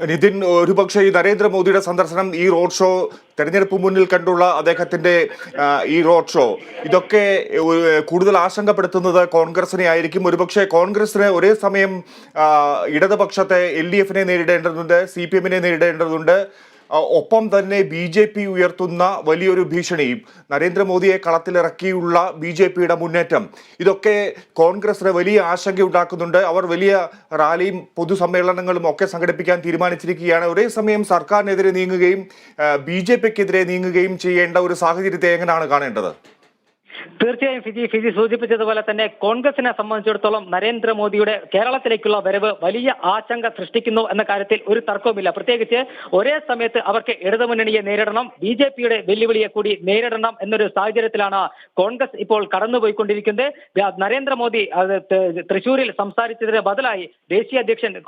നിതിൻ, ഒരുപക്ഷെ ഈ നരേന്ദ്രമോദിയുടെ സന്ദർശനം, ഈ റോഡ് ഷോ, തെരഞ്ഞെടുപ്പ് മുന്നിൽ കണ്ടുള്ള അദ്ദേഹത്തിന്റെ ഈ റോഡ് ഷോ, ഇതൊക്കെ കൂടുതൽ ആശങ്കപ്പെടുത്തുന്നത് കോൺഗ്രസിനെ ആയിരിക്കും. ഒരുപക്ഷെ കോൺഗ്രസിന് ഒരേ സമയം ഇടതുപക്ഷത്തെ LDF-നെ നേരിടേണ്ടതുണ്ട്, CPM-നെ നേരിടേണ്ടതുണ്ട്. ഒപ്പം തന്നെ BJP ഉയർത്തുന്ന വലിയൊരു ഭീഷണിയും, നരേന്ദ്രമോദിയെ കളത്തിലിറക്കിയുള്ള BJP-യുടെ മുന്നേറ്റം, ഇതൊക്കെ കോൺഗ്രസിന് വലിയ ആശങ്കയുണ്ടാക്കുന്നുണ്ട്. അവർ വലിയ റാലിയും പൊതുസമ്മേളനങ്ങളും ഒക്കെ സംഘടിപ്പിക്കാൻ തീരുമാനിച്ചിരിക്കുകയാണ്. ഒരേ സമയം സർക്കാരിനെതിരെ നീങ്ങുകയും BJP-ക്കെതിരെ നീങ്ങുകയും ചെയ്യേണ്ട ഒരു സാഹചര്യത്തെ എങ്ങനെയാണ് കാണേണ്ടത്? തീർച്ചയായും ഫിജി സൂചിപ്പിച്ചതുപോലെ തന്നെ കോൺഗ്രസിനെ സംബന്ധിച്ചിടത്തോളം നരേന്ദ്രമോദിയുടെ കേരളത്തിലേക്കുള്ള വരവ് വലിയ ആശങ്ക സൃഷ്ടിക്കുന്നു എന്ന കാര്യത്തിൽ ഒരു തർക്കവുമില്ല. പ്രത്യേകിച്ച് ഒരേ സമയത്ത് അവർക്ക് ഇടതുമുന്നണിയെ നേരിടണം, BJP-യുടെ വെല്ലുവിളിയെ കൂടി നേരിടണം എന്നൊരു സാഹചര്യത്തിലാണ് കോൺഗ്രസ് ഇപ്പോൾ കടന്നുപോയിക്കൊണ്ടിരിക്കുന്നത്. നരേന്ദ്രമോദി തൃശൂരിൽ സംസാരിച്ചതിന് ബദലായി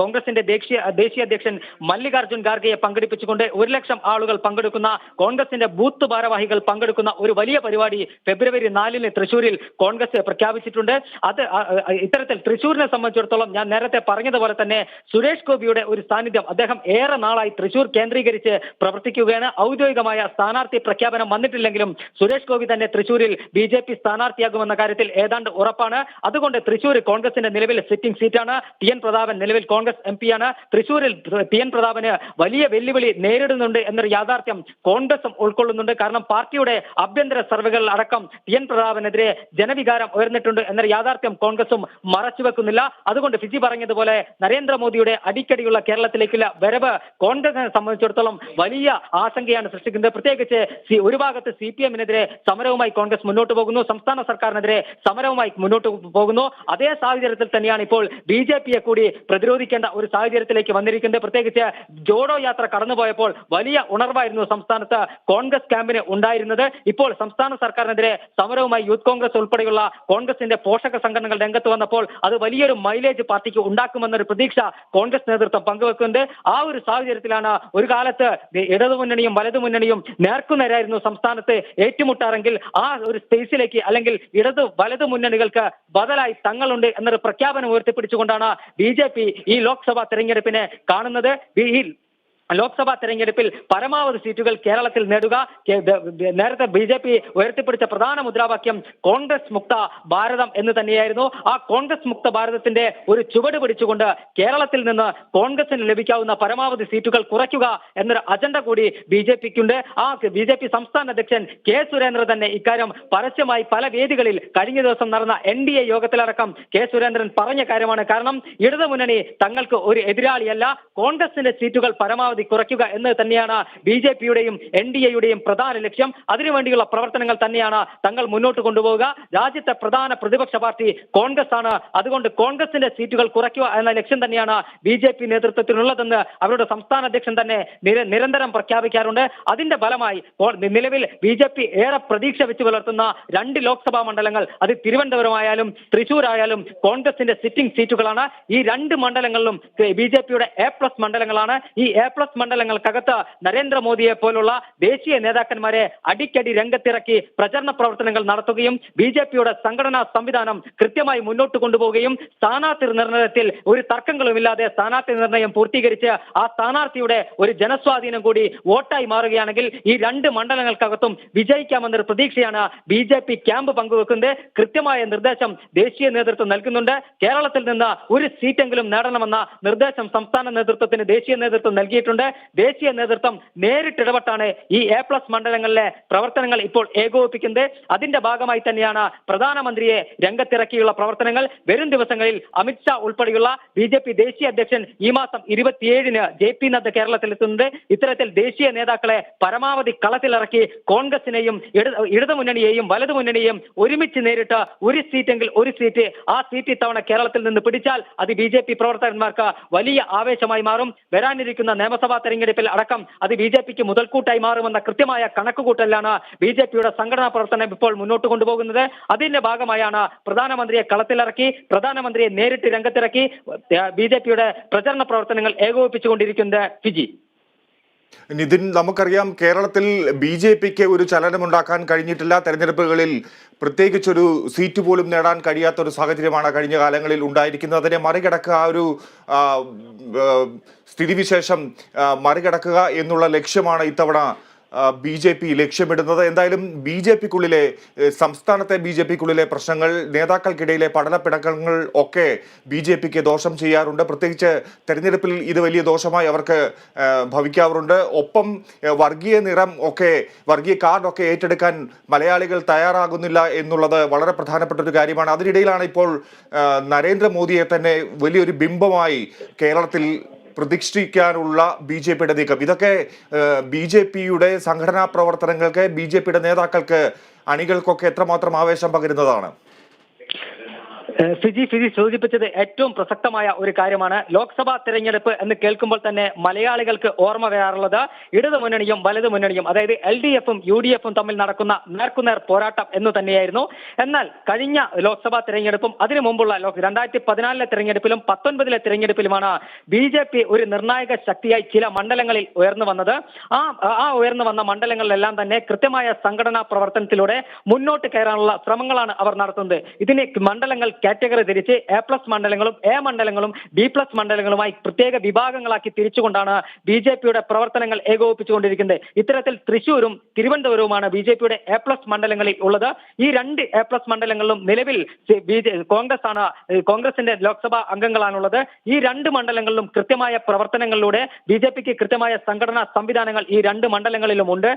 കോൺഗ്രസിന്റെ ദേശീയ അധ്യക്ഷൻ മല്ലികാർജുൻ ഖാർഗെയെ പങ്കെടുപ്പിച്ചുകൊണ്ട് 1 ലക്ഷം ആളുകൾ പങ്കെടുക്കുന്ന, കോൺഗ്രസിന്റെ ബൂത്ത് ഭാരവാഹികൾ പങ്കെടുക്കുന്ന ഒരു വലിയ പരിപാടി ഫെബ്രുവരി 4-ന് തൃശൂരിൽ കോൺഗ്രസ് പ്രഖ്യാപിച്ചിട്ടുണ്ട്. ഇത്തരത്തിൽ തൃശൂരിനെ സംബന്ധിച്ചിടത്തോളം ഞാൻ നേരത്തെ പറഞ്ഞതുപോലെ തന്നെ സുരേഷ് ഗോപിയുടെ ഒരു സാന്നിധ്യം, അദ്ദേഹം ഏറെ നാളായി തൃശൂർ കേന്ദ്രീകരിച്ച് പ്രവർത്തിക്കുകയാണ്. ഔദ്യോഗികമായ സ്ഥാനാർത്ഥി പ്രഖ്യാപനം വന്നിട്ടില്ലെങ്കിലും സുരേഷ് ഗോപി തന്നെ തൃശൂരിൽ BJP സ്ഥാനാർത്ഥിയാകുമെന്ന കാര്യത്തിൽ ഏതാണ്ട് ഉറപ്പാണ്. അതുകൊണ്ട് തൃശൂർ കോൺഗ്രസിന്റെ നിലവിൽ സിറ്റിംഗ് സീറ്റാണ്. TN പ്രതാപൻ നിലവിൽ കോൺഗ്രസ് MP ആണ്. തൃശൂരിൽ TN പ്രതാപന് വലിയ വെല്ലുവിളി നേരിടുന്നുണ്ട് എന്നൊരു യാഥാർത്ഥ്യം കോൺഗ്രസും ഉൾക്കൊള്ളുന്നുണ്ട്. കാരണം പാർട്ടിയുടെ ആഭ്യന്തര സർവേകൾ അടക്കം TN പ്രതാപനെതിരെ ജനവികാരം ഉയർന്നിട്ടുണ്ട് എന്നൊരു യാഥാർത്ഥ്യം കോൺഗ്രസും മറച്ചുവെക്കുന്നില്ല. അതുകൊണ്ട് ഫിജി പറഞ്ഞതുപോലെ നരേന്ദ്രമോദിയുടെ അടിക്കടിയുള്ള കേരളത്തിലേക്കുള്ള വരവ് കോൺഗ്രസിനെ സംബന്ധിച്ചിടത്തോളം വലിയ ആശങ്കയാണ് സൃഷ്ടിക്കുന്നത്. പ്രത്യേകിച്ച് ഒരു ഭാഗത്ത് CPM-നെതിരെ സമരവുമായി കോൺഗ്രസ് മുന്നോട്ട് പോകുന്നു, സംസ്ഥാന സർക്കാരിനെതിരെ സമരവുമായി മുന്നോട്ട് പോകുന്നു. അതേ സാഹചര്യത്തിൽ തന്നെയാണ് ഇപ്പോൾ BJP-യെ കൂടി പ്രതിരോധിക്കേണ്ട ഒരു സാഹചര്യത്തിലേക്ക് വന്നിരിക്കുന്നത്. പ്രത്യേകിച്ച് ജോഡോ യാത്ര കടന്നുപോയപ്പോൾ വലിയ ഉണർവായിരുന്നു സംസ്ഥാനത്ത് കോൺഗ്രസ് ക്യാമ്പിന് ഉണ്ടായിരുന്നത്. ഇപ്പോൾ സംസ്ഥാന സർക്കാരിനെതിരെ സമരവുമായി യൂത്ത് കോൺഗ്രസ് ഉൾപ്പെടെയുള്ള കോൺഗ്രസിന്റെ പോഷക സംഘടനകൾ രംഗത്ത് വന്നപ്പോൾ അത് വലിയൊരു മൈലേജ് പാർട്ടിക്ക് ഉണ്ടാക്കുമെന്നൊരു പ്രതീക്ഷ കോൺഗ്രസ് നേതൃത്വം പങ്കുവെക്കുന്നുണ്ട്. ആ ഒരു സാഹചര്യത്തിലാണ് ഒരു കാലത്ത് ഇടതുമുന്നണിയും വലതുമുന്നണിയും നേർക്കുനേരായിരുന്നു സംസ്ഥാനത്ത് ഏറ്റുമുട്ടാറെങ്കിൽ ആ ഒരു സ്പേസിലേക്ക്, അല്ലെങ്കിൽ വലതു മുന്നണികൾക്ക് ബദലായി തങ്ങളുണ്ട് എന്നൊരു പ്രഖ്യാപനം ഉയർത്തിപ്പിടിച്ചുകൊണ്ടാണ് BJP ഈ ലോക്സഭാ തെരഞ്ഞെടുപ്പിനെ കാണുന്നത്. ഈ ലോക്സഭാ തെരഞ്ഞെടുപ്പിൽ പരമാവധി സീറ്റുകൾ കേരളത്തിൽ നേടുക. നേരത്തെ BJP ഉയർത്തിപ്പിടിച്ച പ്രധാന മുദ്രാവാക്യം കോൺഗ്രസ് മുക്ത ഭാരതം എന്ന് തന്നെയായിരുന്നു. ആ കോൺഗ്രസ് മുക്ത ഭാരതത്തിന്റെ ഒരു ചുവട് പിടിച്ചുകൊണ്ട് കേരളത്തിൽ നിന്ന് കോൺഗ്രസിന് ലഭിക്കാവുന്ന പരമാവധി സീറ്റുകൾ കുറയ്ക്കുക എന്നൊരു അജണ്ട കൂടി BJP-ക്കുണ്ട്. ആ BJP സംസ്ഥാന അധ്യക്ഷൻ K. സുരേന്ദ്രൻ തന്നെ ഇക്കാര്യം പരസ്യമായി പല വേദികളിൽ കഴിഞ്ഞ ദിവസം നടന്ന NDA യോഗത്തിലടക്കം K. സുരേന്ദ്രൻ പറഞ്ഞ കാര്യമാണ്. കാരണം ഇടതുമുന്നണി തങ്ങൾക്ക് ഒരു എതിരാളിയല്ല, കോൺഗ്രസിന്റെ സീറ്റുകൾ പരമാവധി കുറയ്ക്കുക എന്ന് തന്നെയാണ് BJP-യുടെയും NDA-യുടെയും പ്രധാന ലക്ഷ്യം. അതിനുവേണ്ടിയുള്ള പ്രവർത്തനങ്ങൾ തന്നെയാണ് തങ്ങൾ മുന്നോട്ട് കൊണ്ടുപോവുക. രാജ്യത്തെ പ്രധാന പ്രതിപക്ഷ പാർട്ടി കോൺഗ്രസ് ആണ്. അതുകൊണ്ട് കോൺഗ്രസിന്റെ സീറ്റുകൾ കുറയ്ക്കുക എന്ന ലക്ഷ്യം തന്നെയാണ് BJP നേതൃത്വത്തിനുള്ളതെന്ന് അവരുടെ സംസ്ഥാന അധ്യക്ഷൻ തന്നെ നിരന്തരം പ്രഖ്യാപിക്കാറുണ്ട്. അതിന്റെ ഫലമായി നിലവിൽ BJP ഏറെ പ്രതീക്ഷ വെച്ച് പുലർത്തുന്ന 2 ലോക്സഭാ മണ്ഡലങ്ങൾ, അത് തിരുവനന്തപുരമായാലും തൃശൂരായാലും കോൺഗ്രസിന്റെ സിറ്റിംഗ് സീറ്റുകളാണ്. ഈ 2 മണ്ഡലങ്ങളിലും BJP-യുടെ A+ മണ്ഡലങ്ങളാണ്. ഈ A+ മണ്ഡലങ്ങൾക്കകത്ത് നരേന്ദ്രമോദിയെ പോലുള്ള ദേശീയ നേതാക്കന്മാരെ അടിക്കടി രംഗത്തിറക്കി പ്രചരണ പ്രവർത്തനങ്ങൾ നടത്തുകയും BJP-യുടെ സംഘടനാ സംവിധാനം കൃത്യമായി മുന്നോട്ട് കൊണ്ടുപോവുകയും സ്ഥാനാർത്ഥി നിർണയത്തിൽ ഒരു തർക്കങ്ങളുമില്ലാതെ സ്ഥാനാർത്ഥി നിർണയം പൂർത്തീകരിച്ച് ആ സ്ഥാനാർത്ഥിയുടെ ഒരു ജനസ്വാധീനം കൂടി വോട്ടായി മാറുകയാണെങ്കിൽ ഈ 2 മണ്ഡലങ്ങൾക്കകത്തും വിജയിക്കാമെന്നൊരു പ്രതീക്ഷയാണ് BJP ക്യാമ്പ് പങ്കുവെക്കുന്നത്. കൃത്യമായ നിർദ്ദേശം ദേശീയ നേതൃത്വം നൽകുന്നുണ്ട്. കേരളത്തിൽ നിന്ന് ഒരു സീറ്റെങ്കിലും നേടണമെന്ന നിർദ്ദേശം സംസ്ഥാന നേതൃത്വത്തിന് ദേശീയ നേതൃത്വം നൽകിയിട്ടുണ്ട്. ദേശീയ നേതൃത്വം നേരിട്ടിടപെട്ടാണ് ഈ A+ മണ്ഡലങ്ങളിലെ പ്രവർത്തനങ്ങൾ ഇപ്പോൾ ഏകോപിപ്പിക്കുന്നത്. അതിന്റെ ഭാഗമായി തന്നെയാണ് പ്രധാനമന്ത്രിയെ രംഗത്തിറക്കിയുള്ള പ്രവർത്തനങ്ങൾ. വരും ദിവസങ്ങളിൽ അമിത്ഷാ ഉൾപ്പെടെയുള്ള BJP ദേശീയ അധ്യക്ഷൻ ഈ മാസം 27-ന് JP നദ്ദ കേരളത്തിലെത്തുന്നത്. ഇത്തരത്തിൽ ദേശീയ നേതാക്കളെ പരമാവധി കളത്തിലിറക്കി കോൺഗ്രസിനെയും ഇടതുമുന്നണിയെയും വലതുമുന്നണിയെയും ഒരുമിച്ച് നേരിട്ട് ഒരു സീറ്റ് ആ സീറ്റ് ഇത്തവണ കേരളത്തിൽ നിന്ന് പിടിച്ചാൽ അത് BJP പ്രവർത്തകന്മാർക്ക് വലിയ ആവേശമായി മാറും. വരാനിരിക്കുന്ന നിയമസഭാ തെരഞ്ഞെടുപ്പിൽ അടക്കം അത് BJP-ക്ക് മുതൽക്കൂട്ടായി മാറുമെന്ന കൃത്യമായ കണക്കുകൂട്ടലാണ് BJP-യുടെ സംഘടനാ പ്രവർത്തനം ഇപ്പോൾ മുന്നോട്ട് കൊണ്ടുപോകുന്നത്. അതിന്റെ ഭാഗമായാണ് പ്രധാനമന്ത്രിയെ കളത്തിലിറക്കി, പ്രധാനമന്ത്രിയെ നേരിട്ട് രംഗത്തിറക്കി BJP-യുടെ പ്രചരണ പ്രവർത്തനങ്ങൾ ഏകോപിപ്പിച്ചുകൊണ്ടിരിക്കുന്നത്. ഫിജി. നിതിൻ, നമുക്കറിയാം കേരളത്തിൽ BJPക്ക് ഒരു ചലനമുണ്ടാക്കാൻ കഴിഞ്ഞിട്ടില്ല. തെരഞ്ഞെടുപ്പുകളിൽ പ്രത്യേകിച്ചൊരു സീറ്റ് പോലും നേടാൻ കഴിയാത്ത ഒരു സാഹചര്യമാണ് കഴിഞ്ഞ കാലങ്ങളിൽ ഉണ്ടായിരിക്കുന്നത്. അതിനെ മറികടക്കുക, ആ ഒരു ആ, ആ, സ്ഥിതിവിശേഷം മറികടക്കുക എന്നുള്ള ലക്ഷ്യമാണ് ഇത്തവണ BJP ലക്ഷ്യമിടുന്നത്. എന്തായാലും BJPക്കുള്ളിലെ സംസ്ഥാനത്തെ BJPക്കുള്ളിലെ പ്രശ്നങ്ങൾ, നേതാക്കൾക്കിടയിലെ പഠനപ്പിണക്കങ്ങൾ ഒക്കെ BJPക്ക് ദോഷം ചെയ്യാറുണ്ട്. പ്രത്യേകിച്ച് തെരഞ്ഞെടുപ്പിൽ ഇത് വലിയ ദോഷമായി അവർക്ക് ഭവിക്കാറുണ്ട്. ഒപ്പം വർഗീയ നിറം ഒക്കെ, വർഗീയ കാർഡൊക്കെ ഏറ്റെടുക്കാൻ മലയാളികൾ തയ്യാറാകുന്നില്ല എന്നുള്ളത് വളരെ പ്രധാനപ്പെട്ട ഒരു കാര്യമാണ്. അതിനിടയിലാണ് ഇപ്പോൾ നരേന്ദ്രമോദിയെ തന്നെ വലിയൊരു ബിംബമായി കേരളത്തിൽ പ്രതിഷ്ഠിക്കാനുള്ള BJPയുടെ നീക്കം. ഇതൊക്കെ BJPയുടെ സംഘടനാ പ്രവർത്തനങ്ങൾക്ക്, BJPയുടെ നേതാക്കൾക്ക്, അണികൾക്കൊക്കെ എത്രമാത്രം ആവേശം പകരുന്നതാണ്? ഫിജി സൂചിപ്പിച്ചത് ഏറ്റവും പ്രസക്തമായ ഒരു കാര്യമാണ്. ലോക്സഭാ തെരഞ്ഞെടുപ്പ് എന്ന് കേൾക്കുമ്പോൾ തന്നെ മലയാളികൾക്ക് ഓർമ്മ വരാറുള്ളത് ഇടതു മുന്നണിയും വലതു മുന്നണിയും, അതായത് LDFും UDFും തമ്മിൽ നടക്കുന്ന നേർക്കുനേർ പോരാട്ടം എന്ന് തന്നെയായിരുന്നു. എന്നാൽ കഴിഞ്ഞ ലോക്സഭാ തെരഞ്ഞെടുപ്പും അതിനു മുമ്പുള്ള 2014 തെരഞ്ഞെടുപ്പിലും 19 തെരഞ്ഞെടുപ്പിലുമാണ് BJP ഒരു നിർണായക ശക്തിയായി ചില മണ്ഡലങ്ങളിൽ ഉയർന്നു വന്നത്. ആ ഉയർന്നു വന്ന മണ്ഡലങ്ങളിലെല്ലാം തന്നെ കൃത്യമായ സംഘടനാ പ്രവർത്തനത്തിലൂടെ മുന്നോട്ട് കയറാനുള്ള ശ്രമങ്ങളാണ് അവർ നടത്തുന്നത്. ഇതിനെ മണ്ഡലങ്ങൾ കാറ്റഗറി തിരിച്ച് A+ മണ്ഡലങ്ങളും A മണ്ഡലങ്ങളും B+ മണ്ഡലങ്ങളുമായി പ്രത്യേക വിഭാഗങ്ങളാക്കി തിരിച്ചുകൊണ്ടാണ് BJPയുടെ പ്രവർത്തനങ്ങൾ ഏകോപിപ്പിച്ചുകൊണ്ടിരിക്കുന്നത്. ഇത്തരത്തിൽ തൃശൂരും തിരുവനന്തപുരവുമാണ് BJPയുടെ A+ മണ്ഡലങ്ങളിൽ ഉള്ളത്. ഈ രണ്ട് A+ മണ്ഡലങ്ങളിലും നിലവിൽ കോൺഗ്രസിന്റെ ലോക്സഭാ അംഗങ്ങളാണുള്ളത്. ഈ രണ്ട് മണ്ഡലങ്ങളിലും കൃത്യമായ പ്രവർത്തനങ്ങളിലൂടെ BJPക്ക് കൃത്യമായ സംഘടനാ സംവിധാനങ്ങൾ ഈ രണ്ട് മണ്ഡലങ്ങളിലും ഉണ്ട്.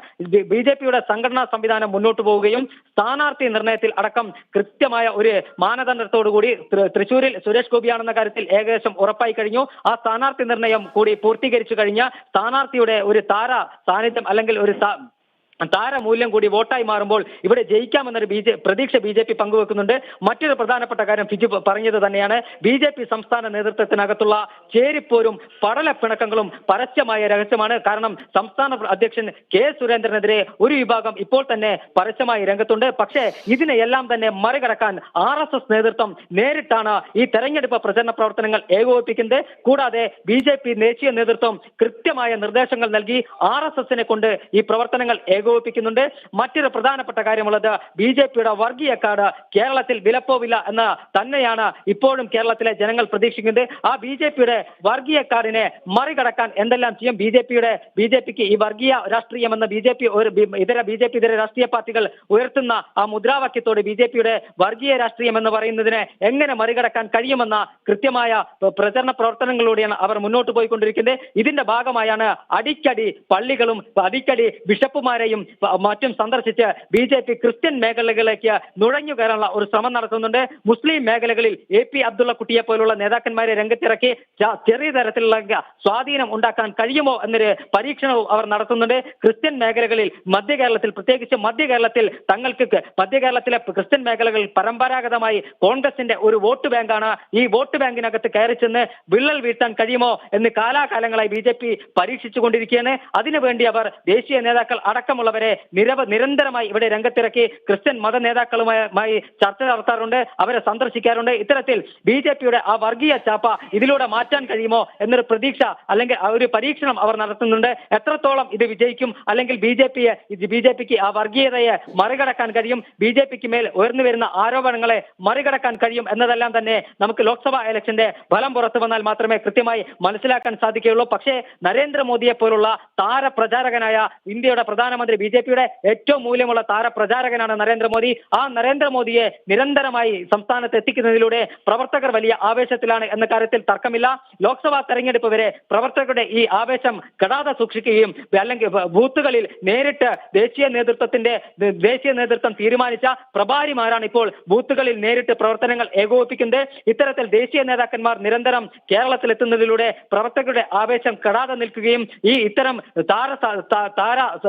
BJPയുടെ സംഘടനാ സംവിധാനം മുന്നോട്ട് പോവുകയും സ്ഥാനാർത്ഥി നിർണയത്തിൽ അടക്കം കൃത്യമായ ഒരു മാനദണ്ഡത്തോടുകൂടി തൃശൂരിൽ സുരേഷ് ഗോപിയാണെന്ന കാര്യത്തിൽ ഏകദേശം ഉറപ്പായി കഴിഞ്ഞു. ആ സ്ഥാനാർത്ഥി നിർണയം കൂടി പൂർത്തീകരിച്ചു കഴിഞ്ഞ സ്ഥാനാർത്ഥിയുടെ ഒരു താര സാന്നിധ്യം അല്ലെങ്കിൽ ഒരു താരമൂല്യം കൂടി വോട്ടായി മാറുമ്പോൾ ഇവിടെ ജയിക്കാമെന്നൊരു പ്രതീക്ഷ BJP പങ്കുവെക്കുന്നുണ്ട്. മറ്റൊരു പ്രധാനപ്പെട്ട കാര്യം ഫിജി പറഞ്ഞത് തന്നെയാണ്. BJP സംസ്ഥാന നേതൃത്വത്തിനകത്തുള്ള ചേരിപ്പോരും പടലപ്പിണക്കങ്ങളും പരസ്യമായ രഹസ്യമാണ്. കാരണം സംസ്ഥാന അധ്യക്ഷൻ K. സുരേന്ദ്രനെതിരെ ഒരു വിഭാഗം ഇപ്പോൾ തന്നെ പരസ്യമായി രംഗത്തുണ്ട്. പക്ഷേ ഇതിനെയെല്ലാം തന്നെ മറികടക്കാൻ RSS നേതൃത്വം നേരിട്ടാണ് ഈ തെരഞ്ഞെടുപ്പ് പ്രചരണ പ്രവർത്തനങ്ങൾ ഏകോപിപ്പിക്കുന്നത്. കൂടാതെ BJP ദേശീയ നേതൃത്വം കൃത്യമായ നിർദ്ദേശങ്ങൾ നൽകി RSSനെ കൊണ്ട് ഈ പ്രവർത്തനങ്ങൾ ഏകോപിപ്പിക്കുന്നുണ്ട്. മറ്റൊരു പ്രധാനപ്പെട്ട കാര്യമുള്ളത് BJPയുടെ വർഗീയ കാർഡ് കേരളത്തിൽ വിലപ്പോവില്ല എന്ന് തന്നെയാണ് ഇപ്പോഴും കേരളത്തിലെ ജനങ്ങൾ പ്രതീക്ഷിക്കുന്നത്. ആ BJPയുടെ വർഗീയ കാർഡിനെ മറികടക്കാൻ എന്തെല്ലാം ചെയ്യും BJPക്ക് ഈ വർഗീയ രാഷ്ട്രീയമെന്ന് BJP ഇതര രാഷ്ട്രീയ പാർട്ടികൾ ഉയർത്തുന്ന ആ മുദ്രാവാക്യത്തോട് BJPയുടെ വർഗീയ രാഷ്ട്രീയം എന്ന് പറയുന്നതിനെ എങ്ങനെ മറികടക്കാൻ കഴിയുമെന്ന കൃത്യമായ പ്രചരണ പ്രവർത്തനങ്ങളിലൂടെയാണ് അവർ മുന്നോട്ട് പോയിക്കൊണ്ടിരിക്കുന്നത്. ഇതിന്റെ ഭാഗമായാണ് അടിക്കടി പള്ളികളും അടിക്കടി ബിഷപ്പുമാരെയും മറ്റും സന്ദർശിച്ച് BJP ക്രിസ്ത്യൻ മേഖലകളിലേക്ക് നുഴഞ്ഞു കയറാനുള്ള ഒരു ശ്രമം നടത്തുന്നുണ്ട്. മുസ്ലിം മേഖലകളിൽ AP അബ്ദുള്ള കുട്ടിയെ പോലുള്ള നേതാക്കന്മാരെ രംഗത്തിറക്കി ചെറിയ തരത്തിലുള്ള സ്വാധീനം ഉണ്ടാക്കാൻ കഴിയുമോ എന്നൊരു പരീക്ഷണവും അവർ നടത്തുന്നുണ്ട്. ക്രിസ്ത്യൻ മേഖലകളിൽ പ്രത്യേകിച്ച് മധ്യ കേരളത്തിൽ മധ്യ കേരളത്തിലെ ക്രിസ്ത്യൻ മേഖലകളിൽ പരമ്പരാഗതമായി കോൺഗ്രസിന്റെ ഒരു വോട്ട് ബാങ്കാണ്. ഈ വോട്ട് ബാങ്കിനകത്ത് കയറി ചെന്ന് വിള്ളൽ വീഴ്ത്താൻ കഴിയുമോ എന്ന് കാലാകാലങ്ങളായി BJP പരീക്ഷിച്ചുകൊണ്ടിരിക്കുകയാണ്. അതിനുവേണ്ടി അവർ ദേശീയ നേതാക്കൾ അടക്കമുള്ളവരെ നിരന്തരമായി ഇവിടെ രംഗത്തിറക്കി ക്രിസ്ത്യൻ മത നേതാക്കളുമായി ചർച്ച നടത്താറുണ്ട്, അവരെ സന്ദർശിക്കാറുണ്ട്. ഇത്തരത്തിൽ BJPയുടെ ആ വർഗീയ ചാപ്പ ഇതിലൂടെ മാറ്റാൻ കഴിയുമോ എന്നൊരു പ്രതീക്ഷ അല്ലെങ്കിൽ ഒരു പരീക്ഷണം അവർ നടത്തുന്നുണ്ട്. എത്രത്തോളം ഇത് വിജയിക്കും, അല്ലെങ്കിൽ BJPക്ക് ആ വർഗീയതയെ മറികടക്കാൻ കഴിയും, BJPക്ക് മേൽ ഉയർന്നു വരുന്ന ആരോപണങ്ങളെ മറികടക്കാൻ കഴിയും എന്നതെല്ലാം തന്നെ നമുക്ക് ലോക്സഭാ ഇലക്ഷന്റെ ഫലം പുറത്തു വന്നാൽ മാത്രമേ കൃത്യമായി മനസ്സിലാക്കാൻ സാധിക്കുകയുള്ളൂ. പക്ഷേ നരേന്ദ്രമോദിയെ പോലുള്ള താരപ്രചാരകനായ ഇന്ത്യയുടെ പ്രധാനമന്ത്രി BJPയുടെ ഏറ്റവും മൂല്യമുള്ള താരപ്രചാരകനാണ് നരേന്ദ്രമോദി. ആ നരേന്ദ്രമോദിയെ നിരന്തരമായി സംസ്ഥാനത്ത് എത്തിക്കുന്നതിലൂടെ പ്രവർത്തകർ വലിയ ആവേശത്തിലാണ് എന്ന കാര്യത്തിൽ തർക്കമില്ല. ലോക്സഭാ തെരഞ്ഞെടുപ്പ് വരെ പ്രവർത്തകരുടെ ഈ ആവേശം കെടാതെ സൂക്ഷിക്കുകയും അല്ലെങ്കിൽ ബൂത്തുകളിൽ നേരിട്ട് ദേശീയ നേതൃത്വം തീരുമാനിച്ച പ്രഭാരിമാരാണ് ഇപ്പോൾ ബൂത്തുകളിൽ നേരിട്ട് പ്രവർത്തനങ്ങൾ ഏകോപിപ്പിക്കുന്നത്. ഇത്തരത്തിൽ ദേശീയ നേതാക്കന്മാർ നിരന്തരം കേരളത്തിലെത്തുന്നതിലൂടെ പ്രവർത്തകരുടെ ആവേശം കെടാതെ നിൽക്കുകയും ഈ ഇത്തരം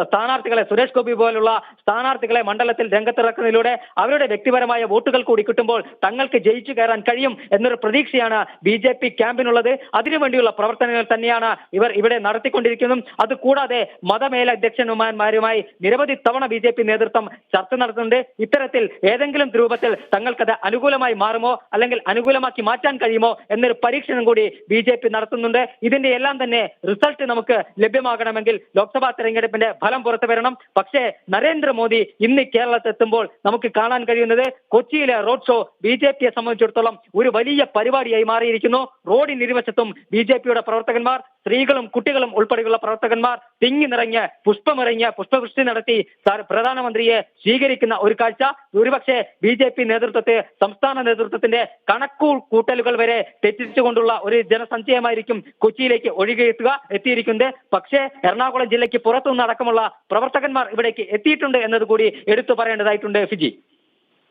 സ്ഥാനാർത്ഥികൾ സ്ഥാനാർത്ഥികളെ, സുരേഷ് ഗോപി പോലുള്ള സ്ഥാനാർത്ഥികളെ മണ്ഡലത്തിൽ രംഗത്തിറക്കുന്നതിലൂടെ അവരുടെ വ്യക്തിപരമായ വോട്ടുകൾ കൂടി കിട്ടുമ്പോൾ തങ്ങൾക്ക് ജയിച്ചു കയറാൻ കഴിയും എന്നൊരു പ്രതീക്ഷയാണ് BJP ക്യാമ്പിനുള്ളത്. അതിനുവേണ്ടിയുള്ള പ്രവർത്തനങ്ങൾ തന്നെയാണ് ഇവർ ഇവിടെ നടത്തിക്കൊണ്ടിരിക്കുന്നതും. അതുകൂടാതെ മതമേലധ്യക്ഷന്മാരുമായി നിരവധി തവണ BJP നേതൃത്വം ചർച്ച നടത്തുന്നുണ്ട്. ഇത്തരത്തിൽ ഏതെങ്കിലും രൂപത്തിൽ തങ്ങൾക്കത് അനുകൂലമായി മാറുമോ അല്ലെങ്കിൽ അനുകൂലമാക്കി മാറ്റാൻ കഴിയുമോ എന്നൊരു പരീക്ഷണം കൂടി BJP നടത്തുന്നുണ്ട്. ഇതിന്റെ എല്ലാം തന്നെ റിസൾട്ട് നമുക്ക് ലഭ്യമാകണമെങ്കിൽ ലോക്സഭാ തെരഞ്ഞെടുപ്പിന്റെ ഫലം പുറത്തു വരണം. പക്ഷേ നരേന്ദ്രമോദി ഇന്ന് കേരളത്തിൽ എത്തുമ്പോൾ നമുക്ക് കാണാൻ കഴിയുന്നത് കൊച്ചിയിലെ റോഡ് ഷോ BJPയെ സംബന്ധിച്ചിടത്തോളം ഒരു വലിയ പരിപാടിയായി മാറിയിരിക്കുന്നു. റോഡിന് ഇരുവശത്തും BJPയുടെ പ്രവർത്തകന്മാർ, സ്ത്രീകളും കുട്ടികളും ഉൾപ്പെടെയുള്ള പ്രവർത്തകന്മാർ തിങ്ങി നിറഞ്ഞ് പുഷ്പവൃഷ്ടി നടത്തി പ്രധാനമന്ത്രിയെ സ്വീകരിക്കുന്ന ഒരു കാഴ്ച ഒരുപക്ഷെ BJP നേതൃത്വത്തെ, സംസ്ഥാന നേതൃത്വത്തിന്റെ കൂട്ടലുകൾ വരെ തെറ്റിച്ചുകൊണ്ടുള്ള ഒരു ജനസഞ്ചയമായിരിക്കും കൊച്ചിയിലേക്ക് എത്തിയിരിക്കുന്നത്. പക്ഷേ എറണാകുളം ജില്ലയ്ക്ക് പുറത്തുനിന്ന് അടക്കമുള്ള പ്രവർത്തകന്മാർ ഇവിടേക്ക് എത്തിയിട്ടുണ്ട് എന്നതുകൂടി എടുത്തു പറയേണ്ടതായിട്ടുണ്ട് ഫിജി.